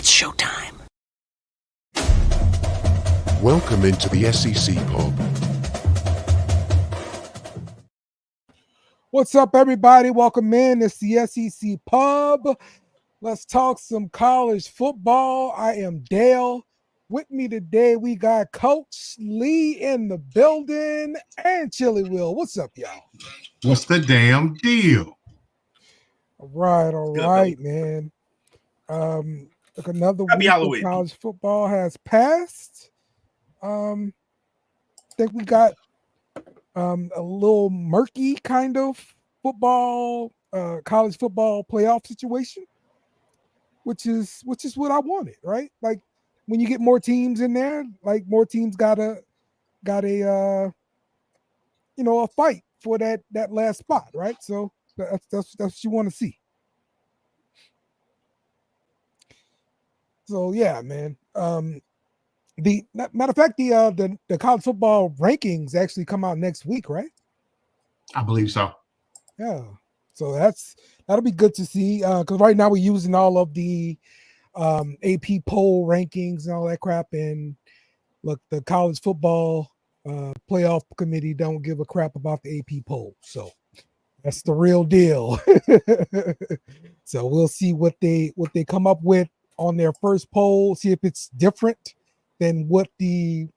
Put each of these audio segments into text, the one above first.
It's showtime. Welcome into the SEC Pub. What's up, everybody? Welcome in. It's the SEC Pub. Let's talk some college football. I am Dale. With me today, we got Coach Lee in the building and Chili Will. What's up, y'all? What's the damn deal? All right, man. Look, another Happy week Halloween. of college football has passed. I think we got a little murky kind of football, college football playoff situation, which is what I wanted, right? Like when you get more teams in there, like more teams got a a fight for that last spot, right? So that's what you want to see. So yeah, man. The matter of fact, the college football rankings actually come out next week, right? I believe so. Yeah. So that'll be good to see. Because right now we're using all of the AP poll rankings and all that crap. And look, the college football playoff committee don't give a crap about the AP poll. So that's the real deal. So we'll see what they come up with on their first poll. See if it's different than what the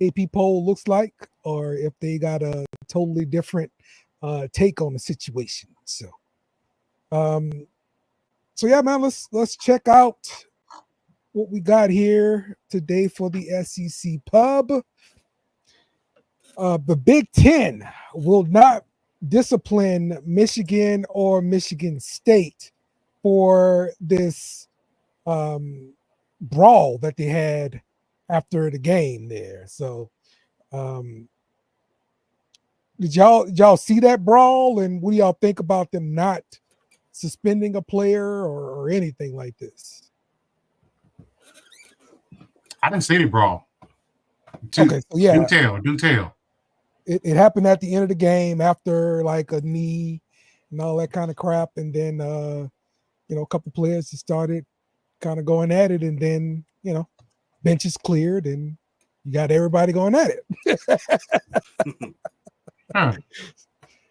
AP poll looks like, or if they got a totally different take on the situation. So yeah, man, let's check out what we got here today for the SEC Pub. The Big Ten will not discipline Michigan or Michigan State for this brawl that they had after the game there. So did y'all see that brawl, and what do y'all think about them not suspending a player or anything like this? I didn't see the brawl. Okay, so yeah. Do tell. It happened at the end of the game after like a knee and all that kind of crap. And then, a couple players just started kind of going at it, and then, benches cleared and you got everybody going at it. Huh.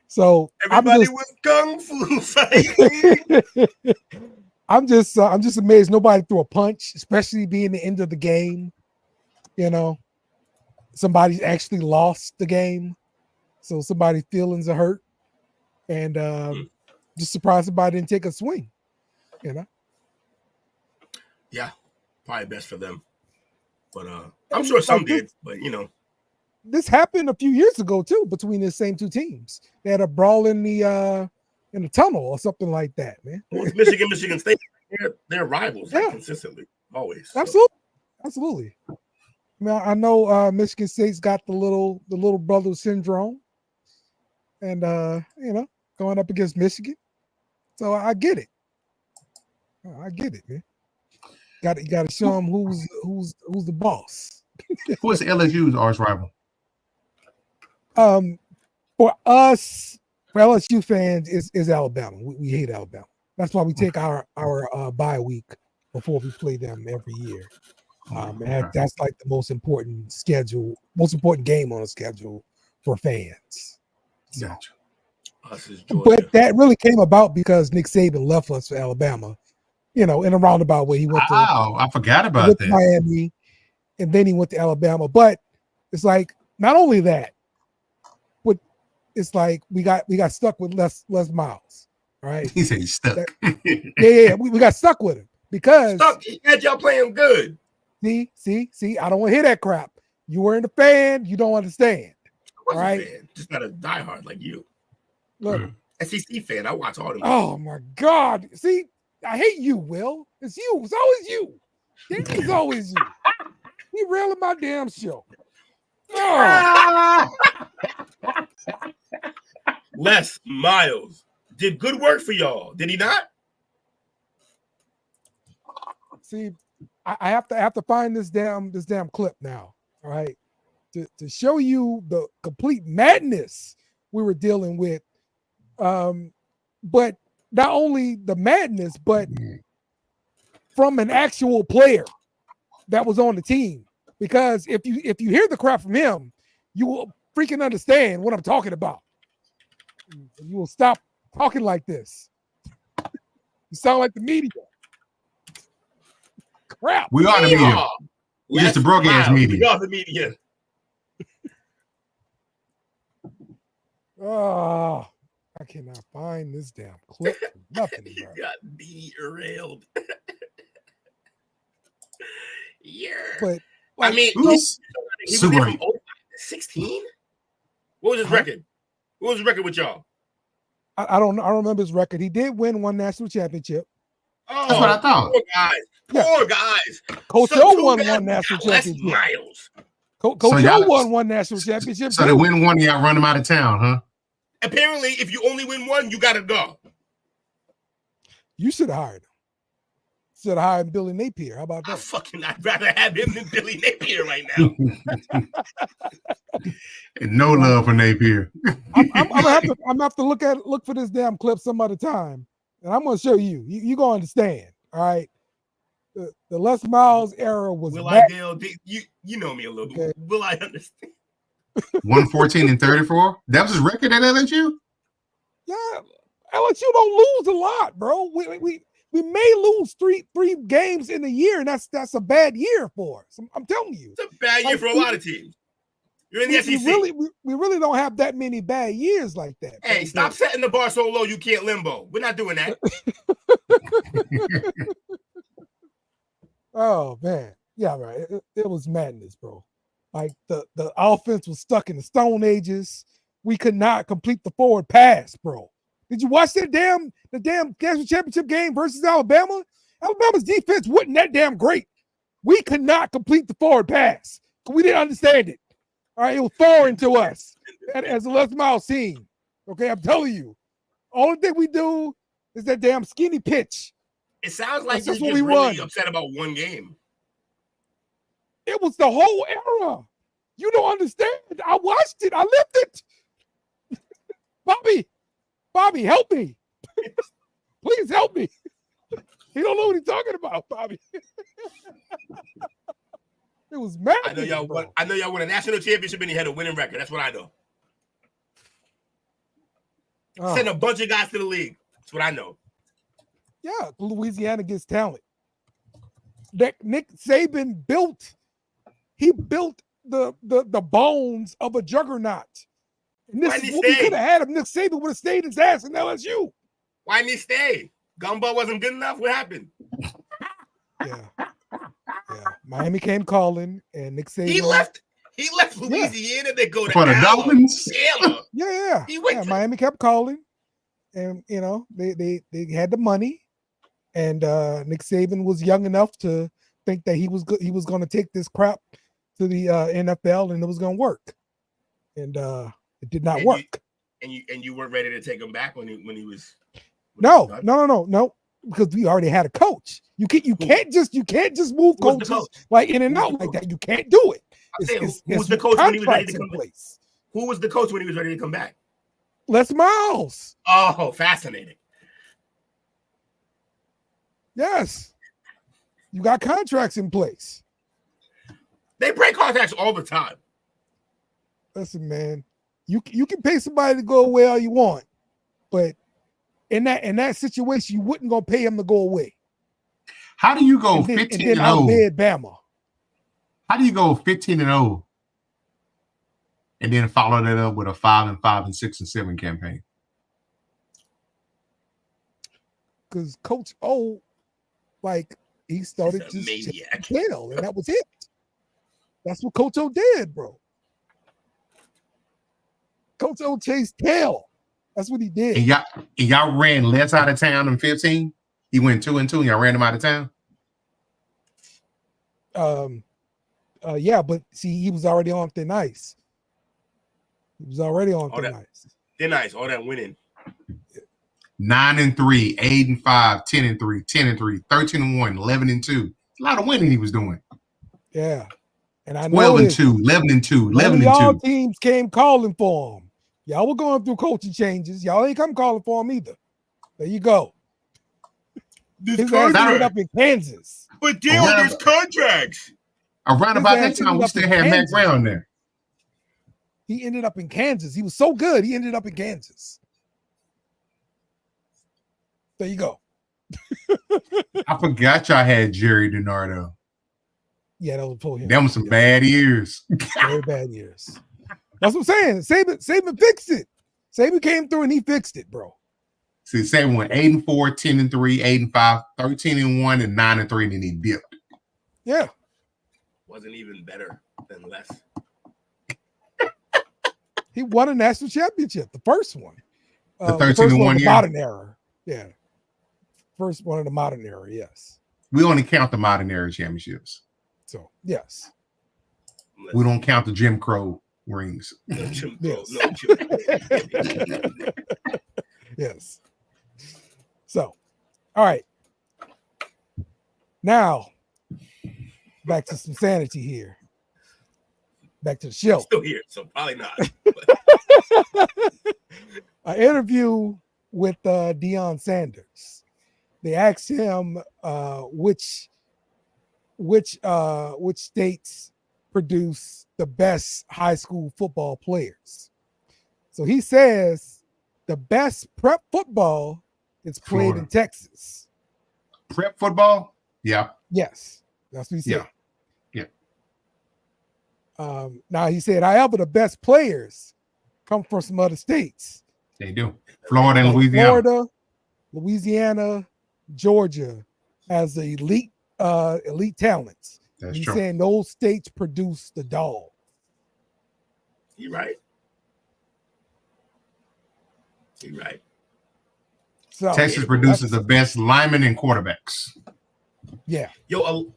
So everybody was kung fu fighting. I'm just amazed nobody threw a punch, especially being the end of the game. Somebody actually lost the game, so somebody's feelings are hurt, and just surprised somebody didn't take a swing. Yeah, probably best for them, but I'm sure some did. But this happened a few years ago too between the same two teams. They had a brawl in the tunnel or something like that, man. Well, Michigan State, they're rivals consistently, always. So. Absolutely. I mean, I know Michigan State's got the little brother syndrome, and going up against Michigan, so I get it. Man. You got to show them who's the boss. Who is LSU's arch rival? For us, for LSU fans, is Alabama. We hate Alabama. That's why we take our bye week before we play them every year. That's like the most important game on the schedule for fans. So. Gotcha. But that really came about because Nick Saban left us for Alabama, in a roundabout way. He went to I forgot about that. Miami, and then he went to Alabama. But it's like not only that, but it's like we got stuck with Les Miles. Right? He said he's stuck. We got stuck with him because he had y'all playing good. See, I don't want to hear that crap. You weren't a fan, you don't understand. I wasn't right? A fan, just not a diehard like you. Look, SEC fan, I watch all them. Oh my God. See, I hate you, Will. It's you. It's always you. It's always you. You railing my damn show. Oh. Les Miles did good work for y'all. Did he not? See, I have to find this damn clip now, all right, to show you the complete madness we were dealing with. But not only the madness, but from an actual player that was on the team. Because if you hear the crap from him, you will freaking understand what I'm talking about. You will stop talking like this. You sound like the media. Crap. We are the media. We're just the broke ass media. We are the media. Oh, I cannot find this damn clip. Nothing. You got derailed. Yeah. But I mean, he was there from 16. What was his record? What was his record with y'all? I don't remember his record. He did win one national championship. Oh, that's what I thought. Poor guys. Coach O won one national championship. Miles. Coach O won one national championship. So they win one, y'all run them out of town, huh? Apparently, if you only win one, you got to go. You should have hired him. Should have hired Billy Napier. How about that? I'd rather have him than Billy Napier right now. And no love for Napier. I'm gonna have to look for this damn clip some other time, and I'm gonna show you. You gonna understand, all right? The Les Miles era was. You know me a little bit. Will I understand? 114 and 34. That was his record at LSU. Yeah, LSU don't lose a lot, bro. We may lose three games in a year, and that's a bad year for us. I'm telling you, it's a bad year for a lot of teams. You're in the SEC. We really don't have that many bad years like that. Hey, stop setting the bar so low you can't limbo. We're not doing that. Oh man, yeah, right. It was madness, bro. Like the offense was stuck in the Stone Ages. We could not complete the forward pass, bro. Did you watch the damn national championship game versus Alabama? Alabama's defense wasn't that damn great. We could not complete the forward pass. We didn't understand it. All right, it was foreign to us as a Les Miles team. Okay, I'm telling you. Only thing we do is that damn skinny pitch. It sounds like you're just really upset about one game. It was the whole era. You don't understand. I watched it. I lived it. Bobby, help me. Please help me. He don't know what he's talking about, Bobby. It was mad. I know y'all won a national championship and you had a winning record. That's what I know. Send a bunch of guys to the league. That's what I know. Yeah, Louisiana gets talent. That Nick Saban built the bones of a juggernaut. And this is what we could have had if Nick Saban would have stayed his ass in LSU. Why didn't he stay? Gumbo wasn't good enough? What happened? Yeah. Miami came calling, and Nick Saban. He left Louisiana to go to for the Dolphins. Yeah. Miami kept calling, and they had the money, and Nick Saban was young enough to think that he was going to take this crap to the NFL, and it was going to work, and it did not work. And you weren't ready to take him back when he was. No, because we already had a coach. You can't just move coaches like in and out like that. You can't do it. Who was the coach when he was ready to come back? Who was the coach when he was ready to come back? Les Miles. Oh, fascinating. Yes. You got contracts in place. They break contracts all the time. Listen, man, you can pay somebody to go away all you want, but in that situation, you wouldn't go pay him to go away. How do you go 15-0? Bama. How do you go 15-0 and then follow that up with a 5-5 and 6-7 campaign? Because Coach O, he started just tail, and that was it. That's what Coach O did, bro. Coach O chased tail. That's what he did. And y'all ran less out of town than 15? He went 2-2 and y'all ran him out of town? Yeah, but see, he was already on thin ice. He was already on thin ice. Thin ice, all that winning. 9-3, 8-5, 10-3, 10-3, 13-1, 11-2. A lot of winning he was doing. Yeah. And I know 12-2, 11-2, 11-2. Y'all teams came calling for him. Y'all were going through coaching changes. Y'all ain't come calling for him either. There you go. His ass ended up in Kansas. But Dale, there's contracts. Around about that time, we still had Mac Brown there. He ended up in Kansas. He was so good, he ended up in Kansas. There you go. I forgot y'all had Jerry DiNardo. Yeah, that was for him. Them was some bad years. Very bad years. That's what I'm saying. Saban fixed it. Saban came through and he fixed it, bro. See, Saban went 8-4, 10-3, 8-5, 13-1, and 9-3, and then he dipped. Yeah. Wasn't even better than less. He won a national championship, the first one. The 13-1 year? Modern era. Yeah. First one of the modern era, yes. We only count the modern era championships. So, yes. We don't count the Jim Crow rings. No, Jim Crow. Yes. No, yes. So, all right. Now, back to some sanity here. Back to the show. Still here, so probably not. An interview with Deion Sanders. They asked him which states produce the best high school football players. So he says the best prep football is played Florida. in Texas. Prep football? Yeah. Yes, that's what he said. Yeah. Now he said, however, the best players come from some other states. They do. Florida and Like Louisiana. Florida, Louisiana, Georgia has the elite talents. That's He's true. saying those states produce the dog. You right. You right. So Texas produces the best linemen and quarterbacks. Yeah. Yo,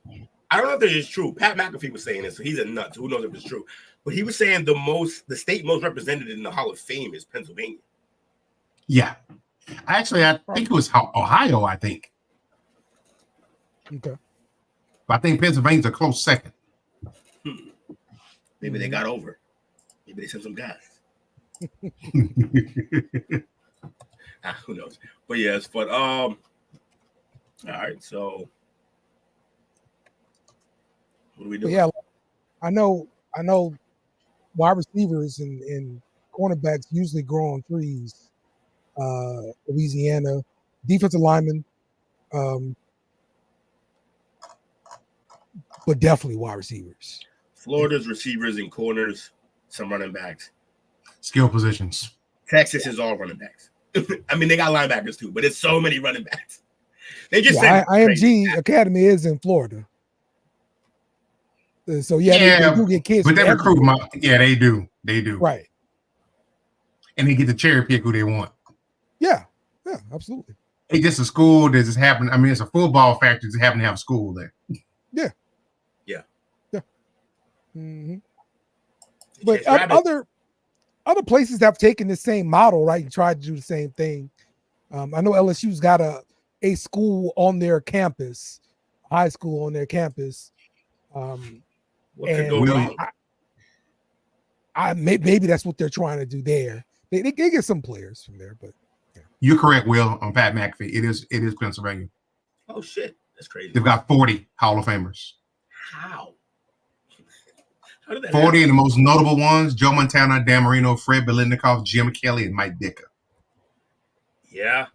I don't know if this is true. Pat McAfee was saying this, so he's a nut. Who knows if it's true? But he was saying the state most represented in the Hall of Fame is Pennsylvania. Yeah. I think it was Ohio, I think. Okay. But I think Pennsylvania's a close second. Maybe they got over. Maybe they sent some guys. Who knows? But yes, but all right, so what do we do? Yeah, I know wide receivers and cornerbacks usually grow on trees. Louisiana, defensive linemen, but definitely wide receivers. Florida's receivers and corners, some running backs. Skill positions. Texas is all running backs. I mean, they got linebackers too, but it's so many running backs. They just said IMG Academy is in Florida. So they do get kids. But they recruit them out. Yeah, they do. They do. Right. And they get to cherry pick who they want. Yeah, absolutely. It's just a school that just happen. I mean, it's a football factory that happen to have a school there. Yeah. Mm-hmm. But But other places have taken the same model, right? And tried to do the same thing. I know LSU's got a school on their campus, high school on their campus. what could go wrong? Maybe that's what they're trying to do there. They get some players from there, but yeah. You're correct, Will, on Pat McAfee. It is Pennsylvania. Oh shit, that's crazy. They've got 40 Hall of Famers. How did that 40 happen? and the most notable ones: Joe Montana, Dan Marino, Fred Biletnikoff, Jim Kelly, and Mike Ditka. Yeah,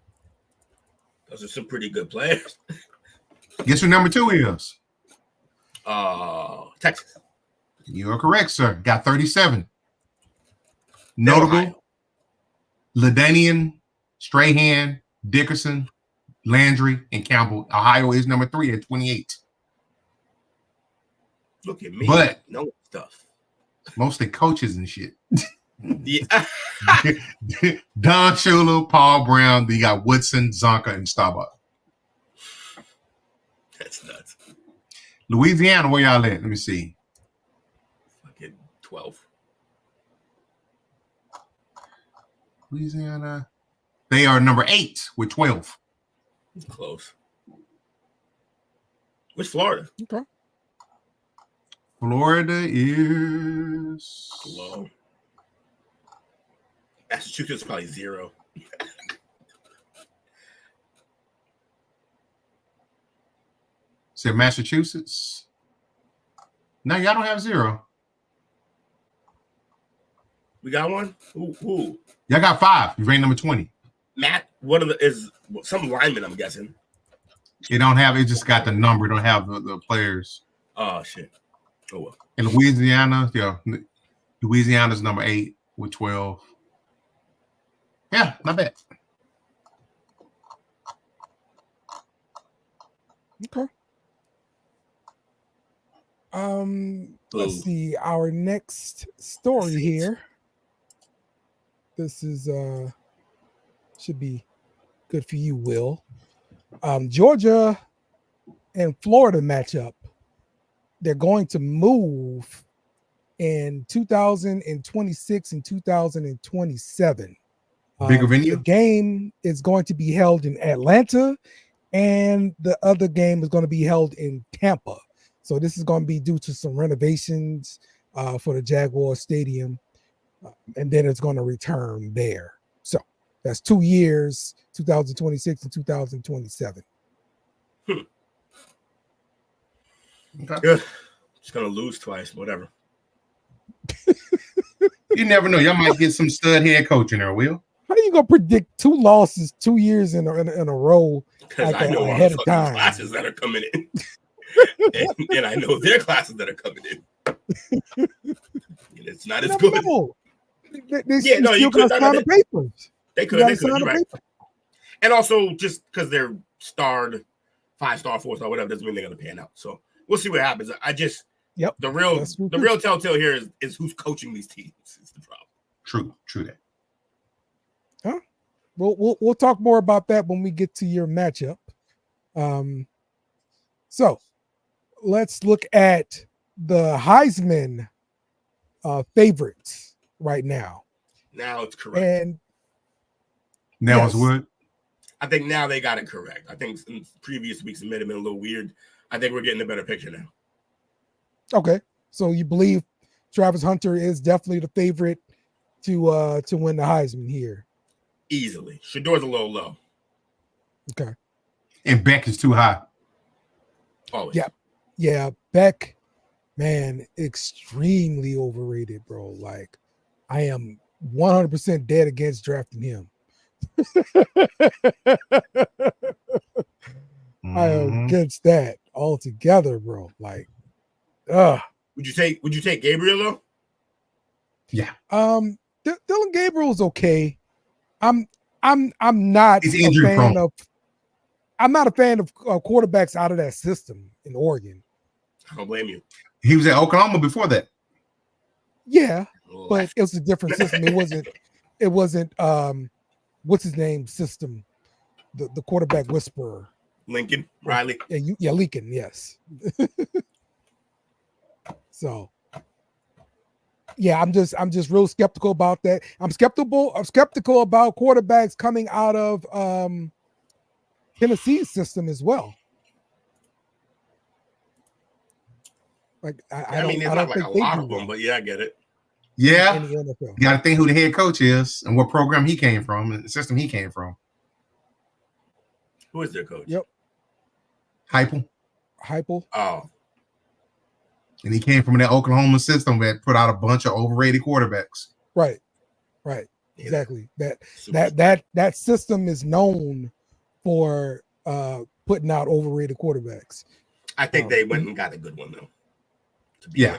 those are some pretty good players. Guess who number 2 is? Texas. You are correct, sir. Got 37. Notable: Ohio. LaDainian, Strahan, Dickerson, Landry, and Campbell. Ohio is number 3 at 28. Look at me. But no stuff. mostly coaches and shit. Yeah. Don Shula, Paul Brown. Then you got Woodson, Zonka, and Starbuck. That's nuts. Louisiana, where y'all at? Let me see. Fucking 12. Louisiana. They are number 8 with 12. Close. Where's Florida? Okay. Florida is Low. Massachusetts probably 0. Said Massachusetts. No, y'all don't have 0. We got one. Who? Y'all got 5. You ranked number 20. Matt. What is some lineman? I'm guessing. It don't have. It just got the number. It don't have the players. Oh shit. Oh well. In Louisiana, Louisiana's number 8 with 12. Yeah, not bad. Okay. Let's see our next story here. This is should be good for you, Will. Georgia and Florida matchup. They're going to move in 2026 and 2027. Bigger venue. The game is going to be held in Atlanta, and the other game is going to be held in Tampa. So this is going to be due to some renovations for the Jaguar Stadium, and then it's going to return there. So that's 2 years, 2026 and 2027. Okay. Good. Just gonna lose twice, whatever. You never know. Y'all might get some stud head coach in there, Will. How are you gonna predict 2 losses 2 years in a row? Because like I know ahead of time. Classes that are coming in, and I know their classes that are coming in. And it's not as good. You could sign the papers. They could. Right. And also, just because they're starred 5-star, 4-star, whatever, doesn't mean they're gonna pan out. So we'll see what happens. The real telltale here is who's coaching these teams is the problem. True that. Huh? We'll talk more about that when we get to your matchup. So let's look at the Heisman favorites right now. Now it's correct. And now it's what? I think now they got it correct. I think in previous weeks it may have been a little weird. I think we're getting a better picture now. Okay, so you believe Travis Hunter is definitely the favorite to win the Heisman here? Easily. Shador's a little low. Okay. And Beck is too high. Always. Yeah. Beck, man, extremely overrated, bro. Like, I am 100% dead against drafting him. I am against that altogether, bro. Like, Would you take Gabriel though? Yeah. Dylan Gabriel's okay. I'm not He's a fan of. I'm not a fan of quarterbacks out of that system in Oregon. I don't blame you. He was at Oklahoma before that. Yeah, but it was a different system. It wasn't what's his name system, the quarterback whisperer. Lincoln Riley. Yeah, Lincoln. Yes. So, yeah, I'm just real skeptical about that. I'm skeptical about quarterbacks coming out of Tennessee's system as well. Like I mean, it's not like a lot of them, but yeah, I get it. Yeah, you got to think who the head coach is and what program he came from and the system he came from. Who is their coach? Yep, Heupel. Oh, and he came from that Oklahoma system that put out a bunch of overrated quarterbacks. Right, exactly. That system is known for putting out overrated quarterbacks. I think they went and got a good one though. Yeah,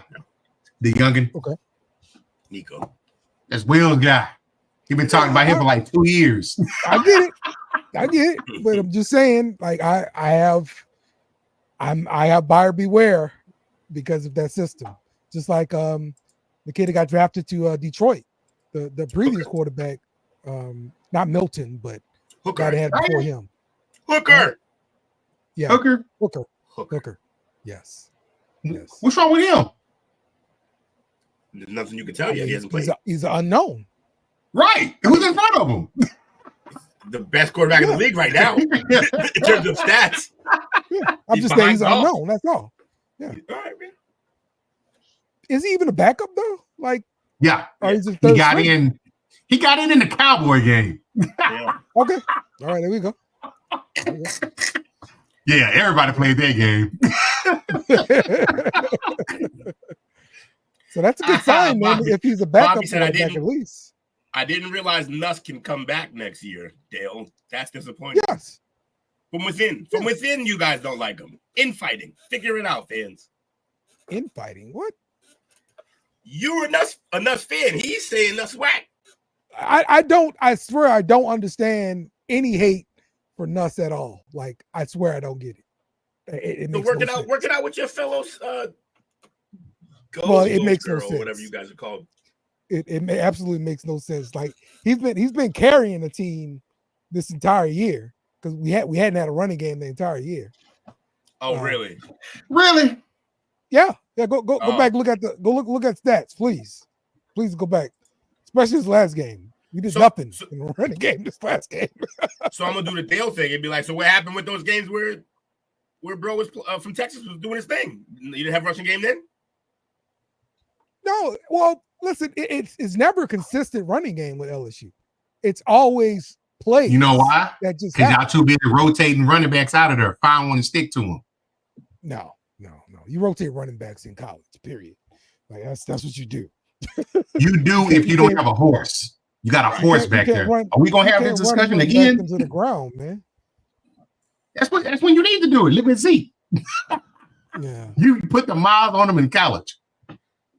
the youngin. Okay, Nico. That's Will's guy. He's been talking about him for like 2 years. I get it, but I'm just saying, like I have buyer beware because of that system. Just like the kid that got drafted to Detroit, the previous quarterback, not Milton, but Hooker. guy that had before him. Hooker. Yeah. Hooker. Yes. What's wrong with him? There's nothing you can tell yet. He hasn't played. He's an unknown. Right. Who's in front of him? The best quarterback in the league right now in terms of stats. Yeah. I'm just saying he's unknown. That's all. Yeah. All right, man. Is he even a backup though? Like, yeah. He got in. He got in the Cowboy game. Yeah. Okay. All right. There we go. Yeah, everybody played that game. So that's a good sign, man. Bobby, If he's a backup Bobby said, quarterback, at least. I didn't realize Nuss can come back next year, Dale. That's disappointing. Yes. From within, you guys don't like him. Infighting. Figure it out, fans. Infighting? What? You're a Nuss fan. He's saying Nuss whack. I swear I don't understand any hate for Nuss at all. Like, I swear I don't get it. It makes work it out with your fellows. It makes no sense. Whatever you guys are called. It absolutely makes no sense. Like he's been carrying the team this entire year because we hadn't had a running game the entire year. Oh, really? Really? Yeah. Go back. Look at stats, please. Please go back, especially this last game. We did nothing in the running game this last game. So I'm gonna do the Dale thing and be like, so what happened with those games where bro was from Texas was doing his thing? You didn't have a rushing game then? No. Well, listen, it's never a consistent running game with LSU. It's always plays. You know why? Because y'all too busy rotating running backs out of there. Find one and stick to them. No. You rotate running backs in college, period. Like that's what you do. You do if you don't have a horse. You got a horse back there. Are we gonna have this discussion again? Into the ground, man. That's when you need to do it. Live and see. Yeah. You put the miles on them in college.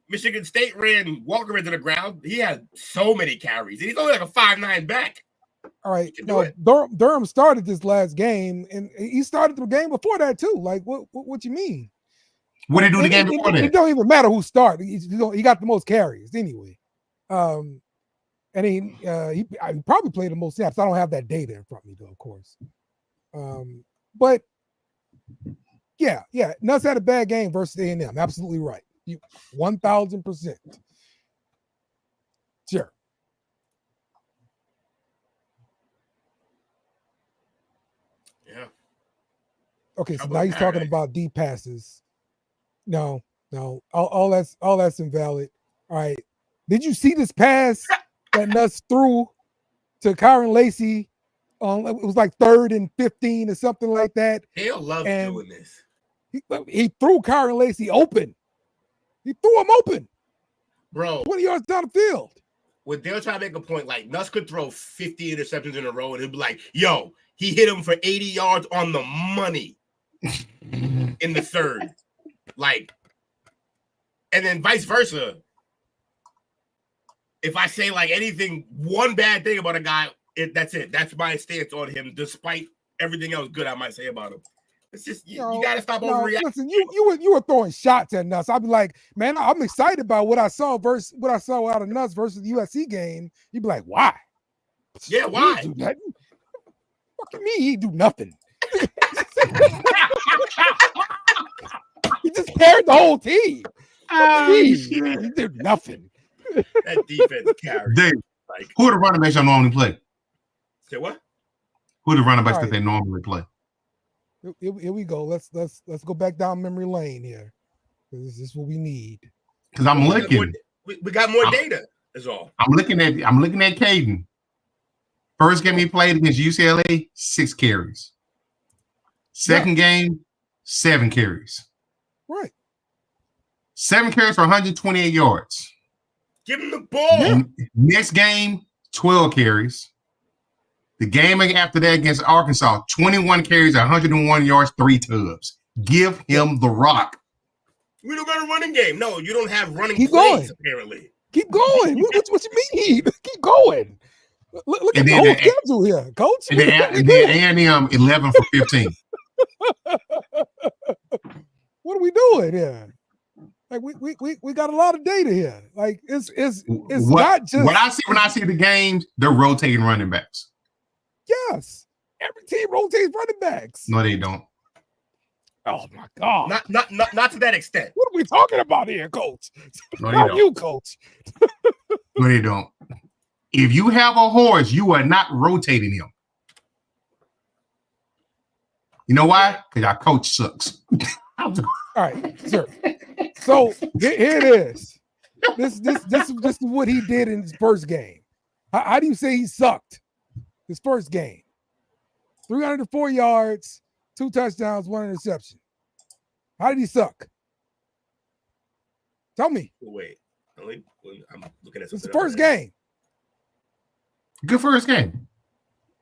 Michigan State ran Walker into the ground. He had so many carries. And he's only like a 5'9" back. All right. No, Durham started this last game, and he started the game before that too. Like, what you mean? What did he do the game before that? It don't even matter who started. He got the most carries anyway. And he probably played the most snaps. I don't have that data in front of me though, of course. But yeah, Nuss had a bad game versus A&M. Absolutely right. 1,000%. Sure. Yeah. Okay, so now he's talking about deep passes. No. All that's invalid. All right. Did you see this pass that Nuss threw to Kyron Lacy? It was like 3rd and 15 or something like that. He'll love doing this. He threw Kyron Lacy open. He threw him open. Bro. 20 yards down the field. When they'll try to make a point, like Nuss could throw 50 interceptions in a row, and he'll be like, yo, he hit him for 80 yards on the money in the 3rd. Like, and then vice versa. If I say like anything, one bad thing about a guy, that's it. That's my stance on him, despite everything else good I might say about him. It's just you got to stop overreacting. Listen, you were throwing shots at Nuss. I'd be like, man, I'm excited about what I saw out of Nuss versus the USC game. You'd be like, why? Yeah, why? He do nothing. Fucking me, he do nothing. He just carried the whole team. He did nothing. That defense carried. Dave, who are the running backs I normally play? Say what? Who are the running backs that they normally play? Here we go. Let's go back down memory lane here. This is what we need. Because I'm looking. We got more data. Is all. I'm looking at Caden. First game he played against UCLA, 6 carries. Second game, 7 carries. Right. 7 carries for 128 yards. Give him the ball. Yeah. Next game, 12 carries. The game after that against Arkansas, 21 carries, 101 yards, 3 tubs. Give him the rock. We don't got a running game. No, you don't have running Keep plays, going. apparently. Keep going. What you mean? Keep going. Look at the whole schedule here, coach. And then A&M 11 for 15. What are we doing here? Like we got a lot of data here. Like it's not just when I see the games, they're rotating running backs. Yes. Every team rotates running backs. No, they don't. Oh my God. Not to that extent. What are we talking about here, coach? No, they Not don't. you, coach. No, they don't. If you have a horse, you are not rotating him. You know why? Because our coach sucks. All right, sir. So here it is. This is what he did in his first game. How do you say he sucked? His first game. 304 yards, 2 touchdowns, 1 interception. How did he suck? Tell me. Wait, I'm looking at it's the first game. Good first game.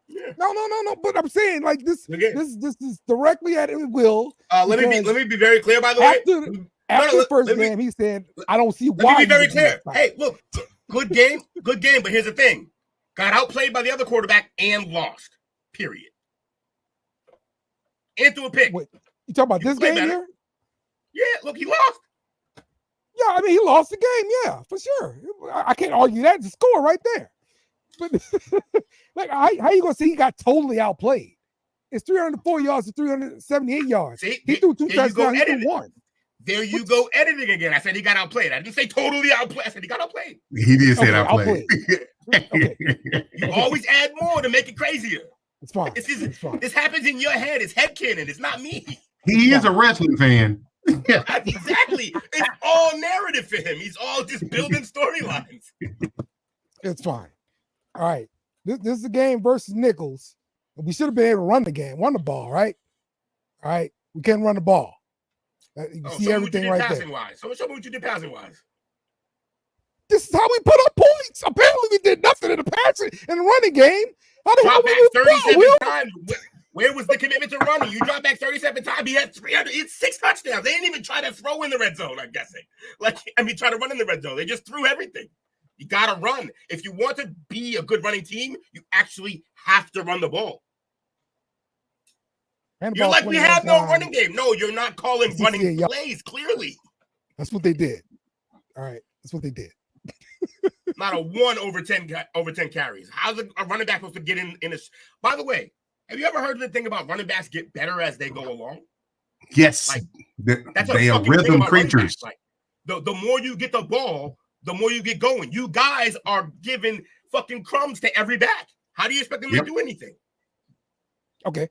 Yeah. No. But I'm saying like this is directly at Will. Let me be very clear. By the way, after the first game, he said, "I don't see why." Let me be very clear. Hey, look, good game. But here's the thing: got outplayed by the other quarterback and lost. Period. And threw a pick. Wait, you talking about this game here? Yeah. Look, he lost. Yeah, I mean, he lost the game. Yeah, for sure. I can't argue that. The score right there. But like, how you gonna say he got totally outplayed? It's 304 yards to 378 yards. See, he threw 2 touchdowns. He threw 1. There you go, editing again. I said he got outplayed. I didn't say totally outplayed. I said he got outplayed. He did say outplayed. Okay. You always add more to make it crazier. It's fine. It's fine. This happens in your head. It's headcanon. It's not me. He is a wrestling fan. Exactly. It's all narrative for him. He's all just building storylines. It's fine. All right. This is a game versus Nichols. We should have been able to run the ball, right? All right. We can't run the ball. You see everything right there. So show me what you did passing wise. This is how we put up points. Apparently, we did nothing in the passing and the running game. How the hell we 37 times? Where was the commitment to running? You dropped back 37 times. He had 6 touchdowns. They didn't even try to throw in the red zone, I'm guessing. Try to run in the red zone. They just threw everything. You got to run. If you want to be a good running team, you actually have to run the ball. You're like, we have no running game. No, you're not calling running plays, clearly. That's what they did. All right. That's what they did. Not a 1 over 10 carries. How's a running back supposed to get in a... By the way, have you ever heard the thing about running backs get better as they go along? Yes. Like, they are rhythm creatures. Like, the more you get the ball, the more you get going. You guys are giving fucking crumbs to every back. How do you expect them to do anything? Okay.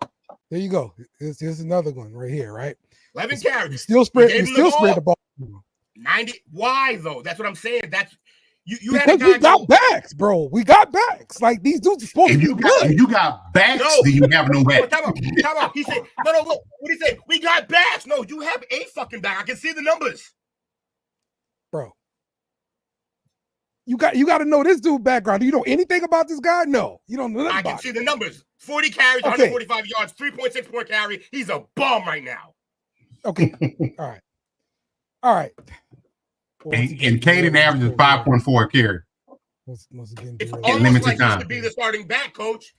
There you go. Here's another one right here, right? 11 carries. You still spread the ball. 90. Why though? That's what I'm saying. That's you because had a guy we got backs, bro. We got backs. Like these dudes are supposed to be good. If you got backs, then you have no back. Time out. He said, no. Look, what did he say? We got backs. No, you have a fucking back. I can see the numbers, bro. You got to know this dude background. Do you know anything about this guy? No, you don't know nothing. I can see the numbers. 40 carries, 145 yards, 3.6 per carry. He's a bum right now. Okay. All right. And Caden averages 5.4 carry. It's almost like he should be the starting back, coach.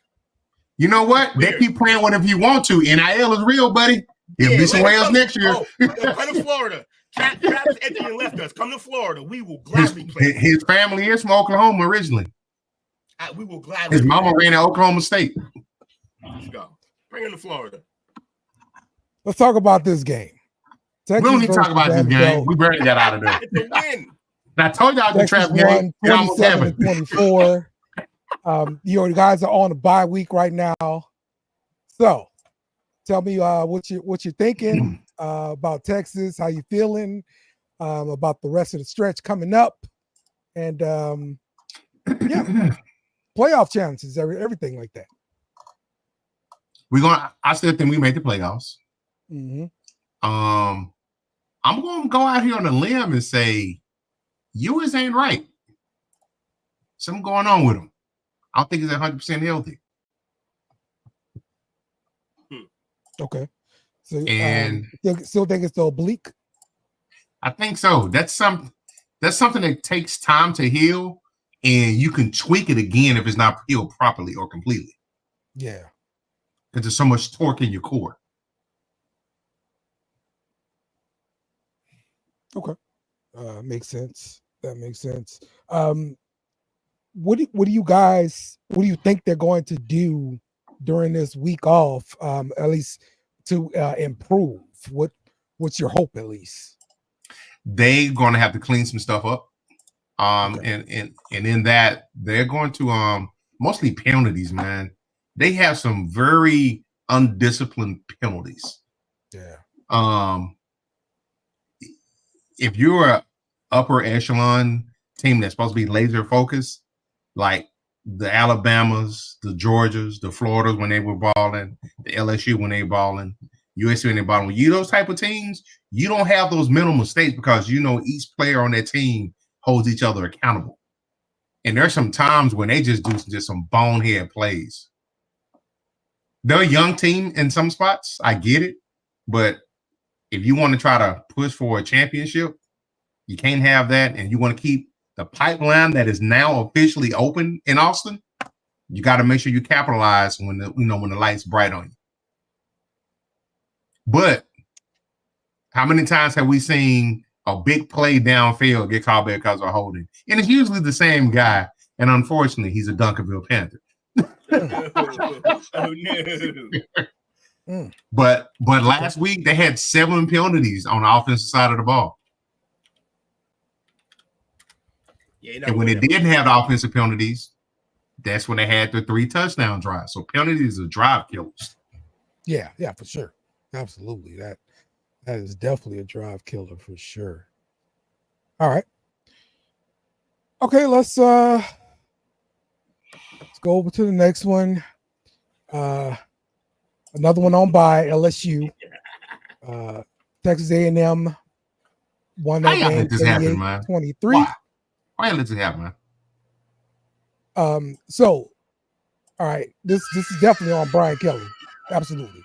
You know what? They keep playing whatever you want to. NIL is real, buddy. It'll be somewhere else next year. Come to Florida. Travis Etienne left us. Come to Florida. We will gladly play. His family is from Oklahoma originally. We will gladly. His mama ran at Oklahoma State. Let's go. Bring him to Florida. Let's talk about this game. Texas, we don't need to talk about this game. We barely got out of there. It's a win. And I told y'all the trap game. 27-24. You guys are on a bye week right now. So tell me what you're thinking about Texas, how you feeling about the rest of the stretch coming up, and playoff chances, everything like that. I still think we made the playoffs. Mm-hmm. I'm going to go out here on a limb and say, US ain't right. Something going on with him. I don't think he's 100% healthy. Okay. So, and still think it's the oblique? I think so. That's something that takes time to heal, and you can tweak it again if it's not healed properly or completely. Yeah. Because there's so much torque in your core. Okay. Makes sense. That makes sense. What do you think they're going to do during this week off, at least to improve? What's your hope, at least? They're going to have to clean some stuff up. Okay. and in that, they're going to mostly penalties, man. They have some very undisciplined penalties. Yeah. If you're an upper echelon team that's supposed to be laser focused, like the Alabamas, the Georgias, the Floridas when they were balling, the LSU when they were balling, USN and bottom. When you those type of teams, you don't have those mental mistakes because you know each player on that team holds each other accountable. And there's some times when they just do just some bonehead plays. They're a young team in some spots. I get it. But if you want to try to push for a championship, you can't have that. And you want to keep the pipeline that is now officially open in Austin, you got to make sure you capitalize when the light's bright on you. But how many times have we seen a big play downfield get called back because of holding? And it's usually the same guy. And unfortunately, he's a Duncanville Panther. Oh, no. But last week they had 7 penalties on the offensive side of the ball. Yeah, and when they didn't have the offensive penalties, that's when they had the 3 touchdown drives. So penalties are drive killers. Yeah, for sure. Absolutely. That is definitely a drive killer for sure. All right. Okay, let's go over to the next one. Another one on by LSU. Texas A&M won that game 28-23. Why let this happen, man? So, all right, this is definitely on Brian Kelly. Absolutely.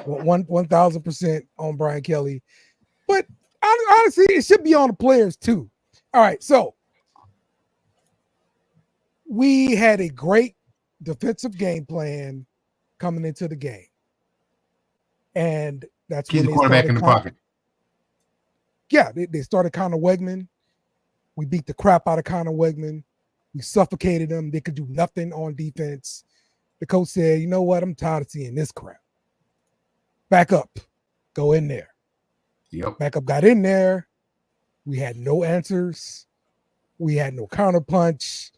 1,000% on Brian Kelly. But honestly, it should be on the players too. All right, so we had a great defensive game plan coming into the game. And that's Keep when the quarterback in the pocket. Yeah, they started Conor Wegman. We beat the crap out of Conor Wegman. We suffocated them. They could do nothing on defense. The coach said, you know what? I'm tired of seeing this crap. Back up. Go in there. Yep. Backup got in there. We had no answers. We had no counterpunch.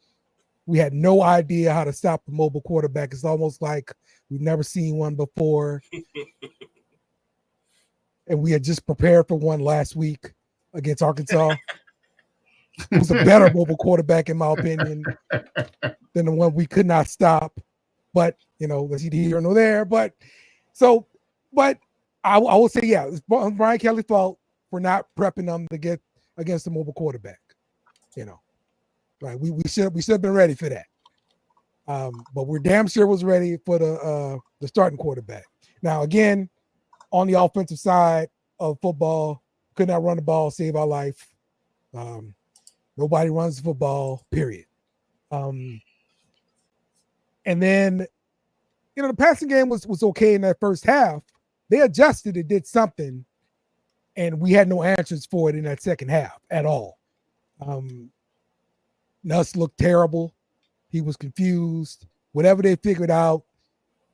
We had no idea how to stop a mobile quarterback. It's almost like we've never seen one before. And we had just prepared for one last week against Arkansas. It was a better mobile quarterback, in my opinion, than the one we could not stop. But, let's either here or there. But I will say, yeah, it's Brian Kelly's fault for not prepping them to get against the mobile quarterback. Right? We should have been ready for that. But we're damn sure was ready for the starting quarterback. Now, again, on the offensive side of football, could not run the ball, save our life. Nobody runs the football, period. And then, the passing game was okay in that first half. They adjusted, it did something, and we had no answers for it in that second half at all. Nuss looked terrible. He was confused. Whatever they figured out,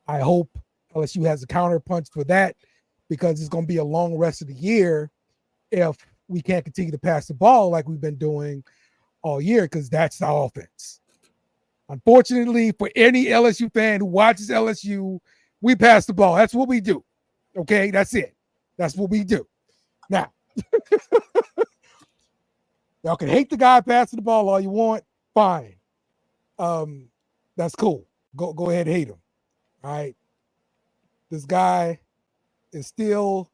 I hope LSU has a counter punch for that, because it's going to be a long rest of the year if we can't continue to pass the ball like we've been doing all year, because that's the offense. Unfortunately, for any LSU fan who watches LSU, we pass the ball. That's what we do. Okay, that's it. That's what we do. Now, y'all can hate the guy passing the ball all you want. Fine. That's cool. Go ahead and hate him. All right. This guy is still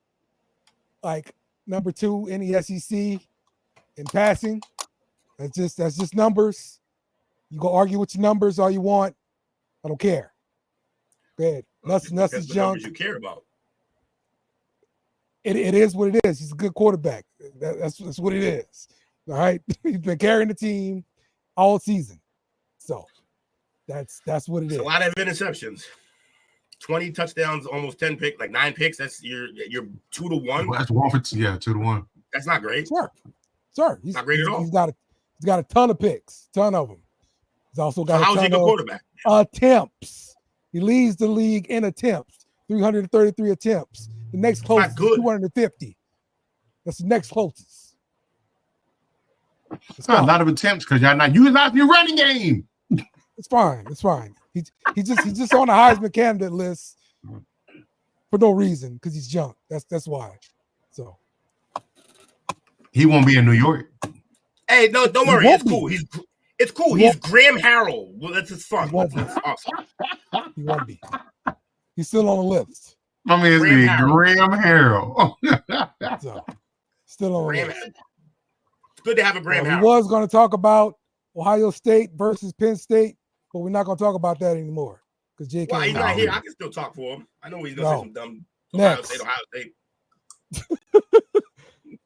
like number 2 in the SEC in passing. That's just numbers. You go argue with your numbers all you want. I don't care. Go ahead. Nuss is junk. You care about. It is what it is. He's a good quarterback. That's what it is. All right. He's been carrying the team all season. So that's what it is. A lot of interceptions. 20 touchdowns, almost 10 picks, like 9 picks. That's you're 2-1. Well, that's 2-1. That's not great. Sure. He's not great at all. He's got a ton of picks, ton of them. He's also got how's he a good quarterback? Attempts. He leads the league in attempts. 333 attempts. The next closest is 250. That's the next closest. It's not a lot of attempts because y'all not using your running game. It's fine. He's just on the Heisman candidate list for no reason, because he's junk. That's why. So he won't be in New York. Hey, no, don't worry. It's cool. It's cool. He's Graham Harrell. Well, that's his fun. He won't be. That's awesome. He won't be. He's still on the list. My man's being Graham Harrell. So, still on. It's good to have a Graham Harrell. We was going to talk about Ohio State versus Penn State, but we're not going to talk about that anymore because Jake. Well, he's not here. I can still talk for him. I know he's going to say some dumb Ohio State.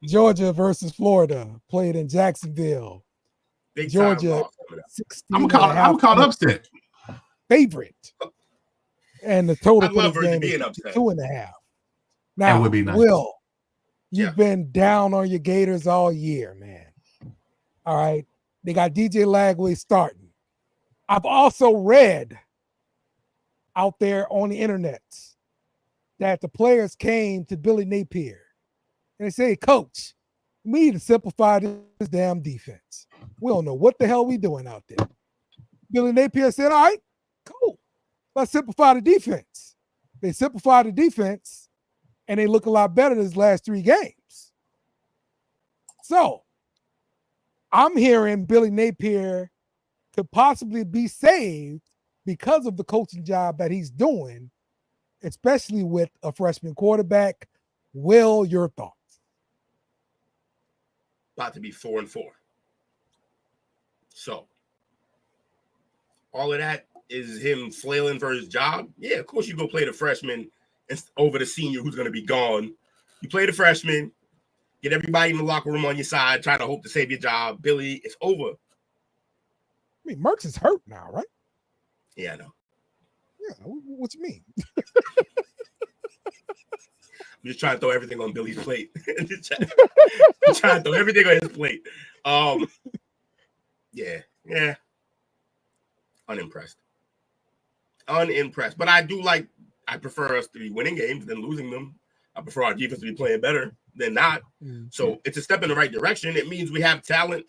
Georgia versus Florida played in Jacksonville. Big Georgia, 16. I'm caught upset. Favorite. And the total for this game is 2.5. Now, that would be nice. Will, you've been down on your Gators all year, man. All right. They got DJ Lagway starting. I've also read out there on the internet that the players came to Billy Napier and they say, Coach, we need to simplify this damn defense. We don't know what the hell we doing out there. Billy Napier said, all right, cool. Let's simplify the defense. They simplified the defense, and they look a lot better these last 3 games. So I'm hearing Billy Napier could possibly be saved because of the coaching job that he's doing, especially with a freshman quarterback. Will, your thoughts? About to be 4-4. So all of that is him flailing for his job. Yeah, of course you go play the freshman over the senior who's going to be gone. You play the freshman, get everybody in the locker room on your side, try to hope to save your job. Billy, it's over. I mean, Mertz is hurt now, right? Yeah, I know. Yeah, what you mean? I'm just trying to throw everything on Billy's plate. trying to throw everything on his plate. Yeah. Unimpressed. But I prefer us to be winning games than losing them. I prefer our defense to be playing better than not. Mm-hmm. So it's a step in the right direction. It means we have talent,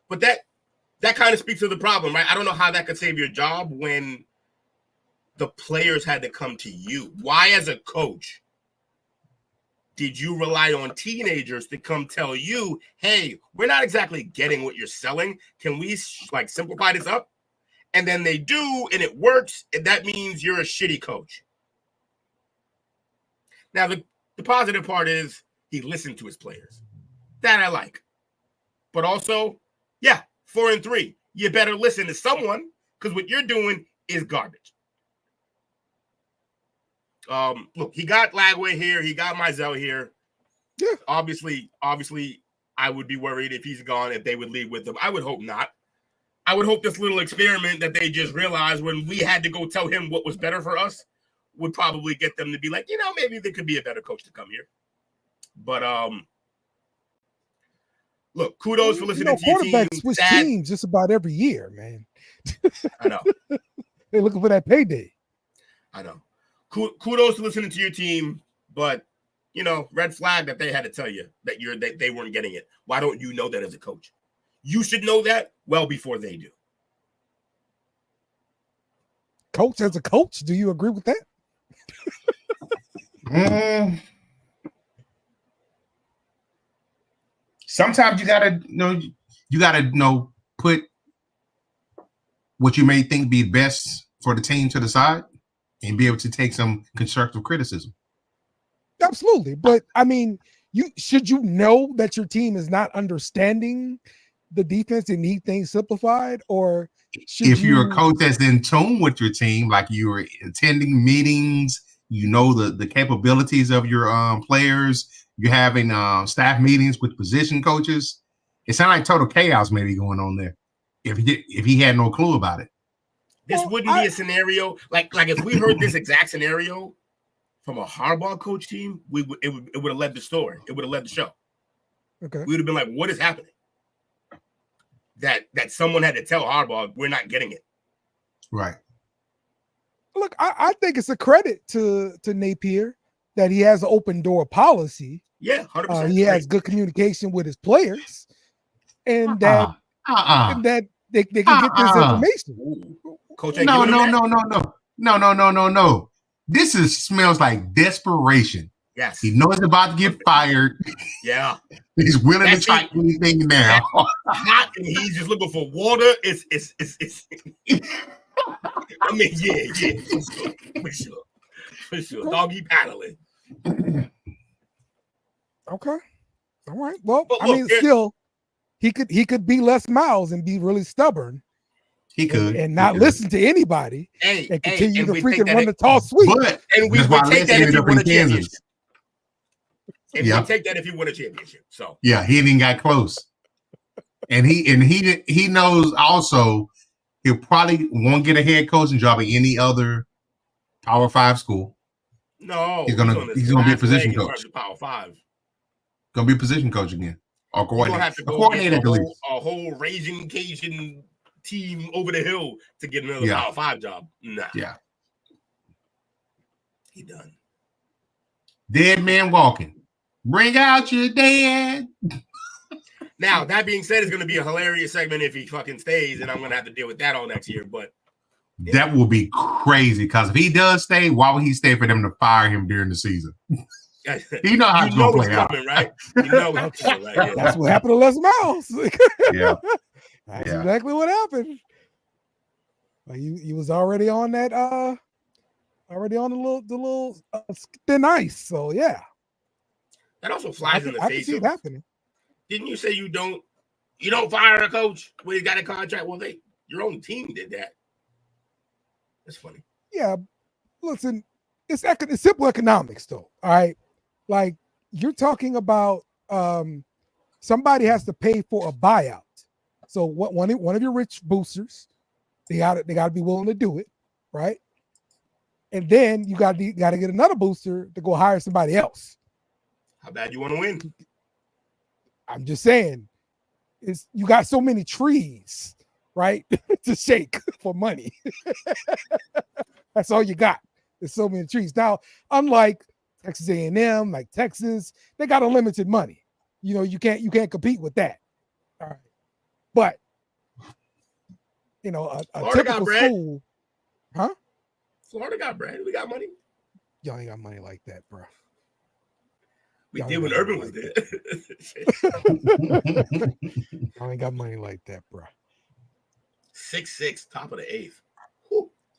but that kind of speaks to the problem, right? I don't know how that could save your job when the players had to come to you. Why, as a coach, did you rely on teenagers to come tell you, hey, we're not exactly getting what you're selling. Can we simplify this up? And then they do, and it works, and that means you're a shitty coach. Now, the positive part is he listened to his players. That I like. But also, 4-3. You better listen to someone because what you're doing is garbage. Look, he got Lagway here. He got Mizell here. Yeah. Obviously, I would be worried if he's gone, if they would leave with him. I would hope not. I would hope this little experiment that they just realized when we had to go tell him what was better for us would probably get them to be like, maybe there could be a better coach to come here. But look, kudos for listening to your team. Quarterbacks switch teams just about every year, man. I know. They're looking for that payday. I know. Kudos to listening to your team, but red flag that they had to tell you that they weren't getting it. Why don't you know that as a coach? You should know that well before they do. Coach, as a coach, do you agree with that? Sometimes you gotta put what you may think be best for the team to the side and be able to take some constructive criticism. Absolutely. But I mean, should you know that your team is not understanding the defense and need things simplified? Or if you're a coach that's in tune with your team, like you're attending meetings, the capabilities of your players, you're having staff meetings with position coaches, it sounds like total chaos may be going on there if he had no clue about it. This wouldn't be a scenario like if we heard this exact scenario from a Harbaugh coach team, it would have led the story. It would have led the show. Okay, we would have been like, "What is happening?" That someone had to tell Harbaugh, "We're not getting it." Right. Look, I think it's a credit to Napier that he has an open door policy. Yeah, 100%. He has good communication with his players, and that they can get this information. Ooh. Coach, no. This smells like desperation. Yes. He knows he's about to get fired. Yeah. He's willing to try anything now. Hot, and he's just looking for water. It's I mean, yeah, for For sure. Doggy paddling. Okay. All right. Well, But I mean, still, he could be Les Miles and be really stubborn. He could. And not listen to anybody and continue to freaking run the toss sweep. And we would take that if you win a championship. And we take that if you win a championship. So yeah, he didn't got close. And he knows also he'll probably won't get a head coaching job at any other Power 5 school. No, he's gonna be a position coach. Power 5. Gonna be a position coach again. Or coordinator. Have to go get a whole Raging Cajun team over the hill to get another Power 5 job. Nah. Yeah. He done. Dead man walking. Bring out your dad. Now, that being said, it's going to be a hilarious segment if he fucking stays, and I'm going to have to deal with that all next year. But that will be crazy because if he does stay, why would he stay for them to fire him during the season? He know how to play out, right? You know what's coming, right? Yeah. That's what happened to Les Miles. Yeah, that's exactly what happened. He was already on that, already on the little thin ice. So yeah, that also flies in the face. I can see it happening. Didn't you say you don't fire a coach when he got a contract? Well, your own team did that. That's funny. Yeah, listen, it's simple economics, though. All right, like you're talking about, somebody has to pay for a buyout. So one of your rich boosters, they got to be willing to do it, right? And then you got to get another booster to go hire somebody else. How bad you want to win? I'm just saying, you got so many trees, right, to shake for money. That's all you got. There's so many trees. Now, unlike Texas A&M, like Texas, they got unlimited money. You know, you can't compete with that. All right, but you know, a typical school, huh? Florida got bread. We got money. Y'all ain't got money like that, bro. We did when Urban was there. I ain't got money like that, bro. 6'6", top of the 8th.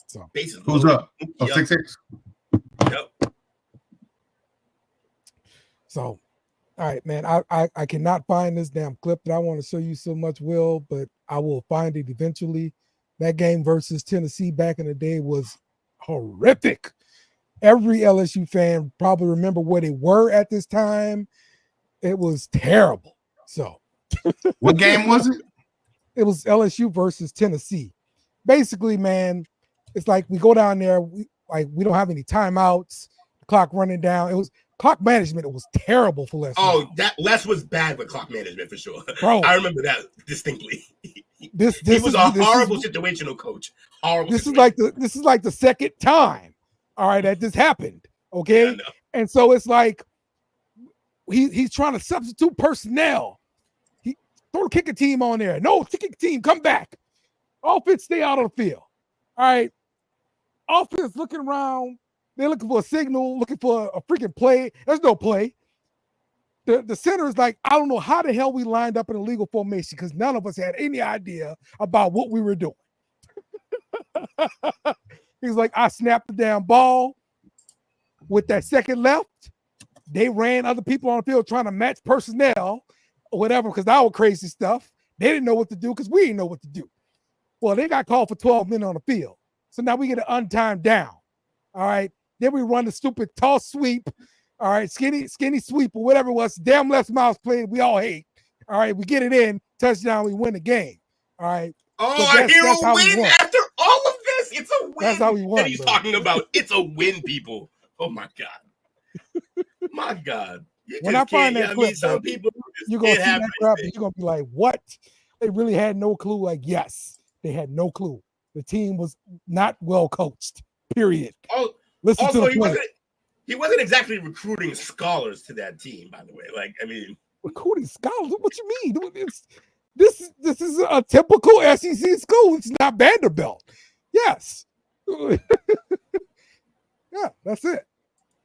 So, bases. Who's up? 6'6". Yep. So, all right, man. I cannot find this damn clip that I want to show you so much, Will, but I will find it eventually. That game versus Tennessee back in the day was horrific. Every LSU fan probably remember where they were at this time. It was terrible. So, what game was it? It was LSU versus Tennessee. Basically, man, it's like we go down there. We don't have any timeouts. The clock running down. It was clock management. It was terrible for Les. Oh, Les was bad with clock management for sure. Bro, I remember that distinctly. He was a horrible situational coach. Horrible. This is like the second time. All right, that just happened. Okay, yeah, and so it's like he's trying to substitute personnel. He throw kick a team on there. No, kick a team, come back. Offense, stay out of the field. All right, offense looking around. They're looking for a signal, looking for a freaking play. There's no play. The center is like, I don't know how the hell we lined up in a legal formation because none of us had any idea about what we were doing. He's like, I snapped the damn ball with that second left. They ran other people on the field trying to match personnel or whatever because our crazy stuff. They didn't know what to do because we didn't know what to do. Well, they got called for 12 minutes on the field. So now we get an untimed down. All right. Then we run the stupid toss sweep. All right. Skinny sweep or whatever it was. Damn Les Miles played. We all hate. All right. We get it in. Touchdown. We win the game. All right. Oh, so our hero win after all of this. It's a win. That's how we won. And he's talking about it's a win, people. Oh my God. My God. When I find that clip, some people you're gonna see that crap and you're gonna be like, what? They really had no clue. Like, yes, they had no clue. The team was not well coached. Period. Oh, listen also, to the play. He wasn't exactly recruiting scholars to that team, by the way. Like, I mean, recruiting scholars? What you mean? This is a typical SEC school. It's not Vanderbilt. Yes. Yeah, that's it.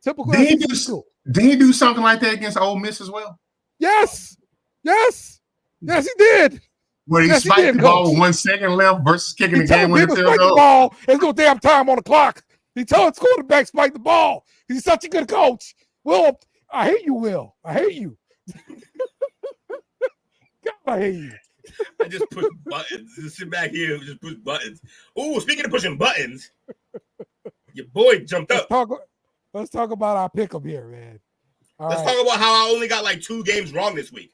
Typical SEC school. Did he do something like that against Ole Miss as well? Yes, he did. Where he spiked the ball with 1 second left versus kicking the game when it's the ball. There's no damn time on the clock. He told his quarterback spike the ball. He's such a good coach. Will, I hate you, Will. I hate you. God, I hate you. I just push buttons. Just sit back here and just push buttons. Ooh, speaking of pushing buttons, your boy jumped up. Let's talk about our pickup here, man. Let's talk about how I only got like 2 games wrong this week.